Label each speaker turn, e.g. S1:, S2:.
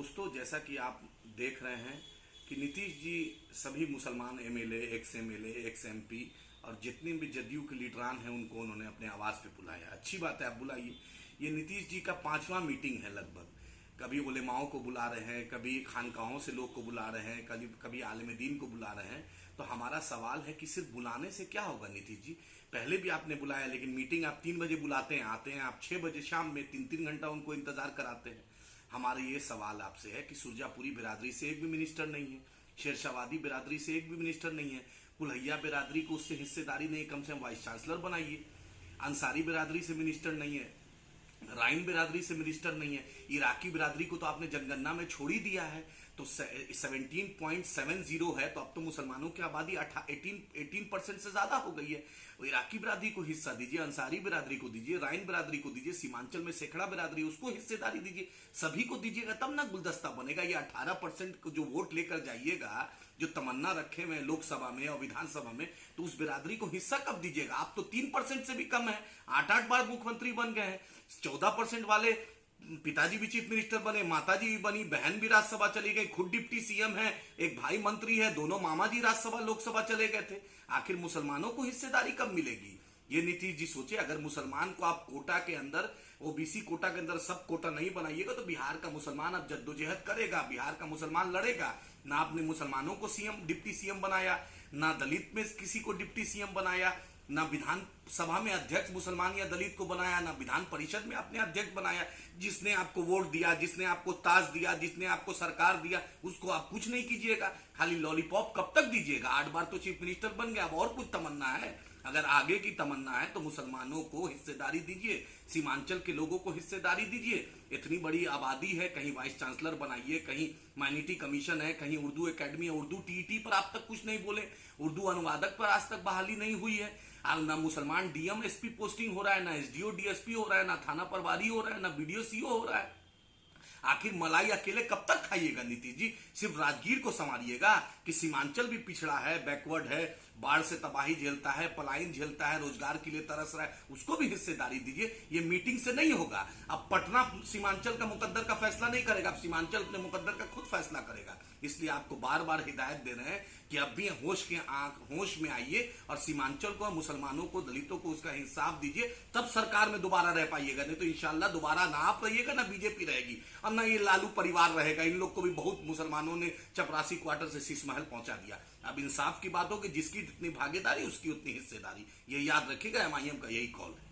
S1: दोस्तों, जैसा कि आप देख रहे हैं कि नीतीश जी सभी मुसलमान MLA, ex MLA, x MP और जितने भी जदयू के लीडरान हैं उनको उन्होंने अपने आवास पे बुलाया। अच्छी बात है, आप बुलाइए। ये नीतीश जी का 5वां मीटिंग है लगभग। कभी उलेमाओं को बुला रहे हैं, कभी खानकाहों से लोग को बुला रहे हैं, कभी कभी आलिम दीन को बुला रहे हैं। तो हमारा सवाल है कि सिर्फ बुलाने से क्या होगा नीतीश जी? पहले भी आपने बुलाया, लेकिन मीटिंग आप 3 बजे बुलाते हैं, आते हैं आप 6 बजे शाम में, 3-3 घंटा उनको इंतजार कराते हैं। हमारा ये सवाल आपसे है कि सुरजापुरी बिरादरी से एक भी मिनिस्टर नहीं है, शेरशाहवादी बिरादरी से एक भी मिनिस्टर नहीं है, कुल्हैया बिरादरी को उससे हिस्सेदारी नहीं, कम से कम वाइस चांसलर बनाइए। अंसारी बिरादरी से मिनिस्टर नहीं है, राइन बिरादरी से मिनिस्टर नहीं है, इराकी बिरादरी को तो आपने जनगणना में छोड़ ही दिया है। तो 17.70 है, तो अब तो मुसलमानों की आबादी 18% से ज्यादा हो गई है। इराकी बिरादरी को हिस्सा दीजिए, अंसारी बिरादरी को दीजिए, राइन बिरादरी को दीजिए, सीमांचल में सैकड़ा बिरादरी उसको हिस्सेदारी दीजिए। सभी को दीजिएगा तब ना गुलदस्ता बनेगा। ये 18% को जो वोट लेकर जाइएगा, जो तमन्ना रखे हुए लोकसभा में और विधानसभा में, तो उस बिरादरी को हिस्सा कब दीजिएगा? आप तो 3% से भी कम है, 8-8 बार मुख्यमंत्री बन गए हैं। 14% वाले पिताजी भी चीफ मिनिस्टर बने, माताजी भी बनी, बहन भी राज्यसभा चली गई, खुद डिप्टी सीएम है, एक भाई मंत्री है, दोनों मामा जी राज्यसभा लोकसभा चले गए थे। आखिर मुसलमानों को हिस्सेदारी कब मिलेगी? ये नीतीश जी सोचे। अगर मुसलमान को आप कोटा के अंदर, ओबीसी कोटा के अंदर सब कोटा नहीं बनाइएगा तो बिहार का मुसलमान अब जद्दोजहद करेगा, बिहार का मुसलमान लड़ेगा। ना आपने मुसलमानों को सीएम, डिप्टी सीएम बनाया, ना दलित में किसी को डिप्टी सीएम बनाया, ना विधान सभा में अध्यक्ष मुसलमान या दलित को बनाया, ना विधान परिषद में आपने अध्यक्ष बनाया। जिसने आपको वोट दिया, जिसने आपको ताज दिया, जिसने आपको सरकार दिया, उसको आप कुछ नहीं कीजिएगा, खाली लॉलीपॉप कब तक दीजिएगा? 8 बार तो चीफ मिनिस्टर बन गया, अब और कुछ तमन्ना है? अगर आगे की तमन्ना है तो मुसलमानों को हिस्सेदारी दीजिए, सीमांचल के लोगों को हिस्सेदारी दीजिए। इतनी बड़ी आबादी है, कहीं वाइस चांसलर बनाइए, कहीं माइनॉरिटी कमीशन है, कहीं उर्दू एकेडमी है, उर्दू टीईटी पर आप तक कुछ नहीं बोले, उर्दू अनुवादक पर आज तक बहाली नहीं हुई है। ना मुसलमान डीएम एसपी पोस्टिंग हो रहा है, ना एसडीओ डीएसपी हो रहा है, ना थाना प्रभारी हो रहा है, ना बीडीओ सीओ हो रहा है। आखिर मलाई अकेले कब तक खाइएगा नीतीश जी? सिर्फ राजगीर को संवारिएगा कि सीमांचल भी पिछड़ा है, बैकवर्ड है, बाढ़ से तबाही झेलता है, पलायन झेलता है, रोजगार के लिए तरस रहा है, उसको भी हिस्सेदारी दीजिए। ये मीटिंग से नहीं होगा। अब पटना सीमांचल का मुकद्दर का फैसला नहीं करेगा, अब सीमांचल अपने मुकद्दर का खुद फैसला करेगा। इसलिए आपको बार बार हिदायत दे रहे हैं कि अब भी होश में आइए और सीमांचल को, मुसलमानों को, दलितों को उसका इंसाफ दीजिए, तब सरकार में दोबारा रह पाइएगा। नहीं तो इंशाल्लाह दोबारा ना आप रहिएगा, ना बीजेपी रहेगी और ना ये लालू परिवार रहेगा। इन लोग को भी बहुत मुसलमानों ने चपरासी क्वार्टर से शीश महल पहुंचा दिया। अब इंसाफ की बात हो कि जिसकी जितनी भागीदारी उसकी उतनी हिस्सेदारी, ये याद रखिएगा। एमआईएम का यही कॉल है।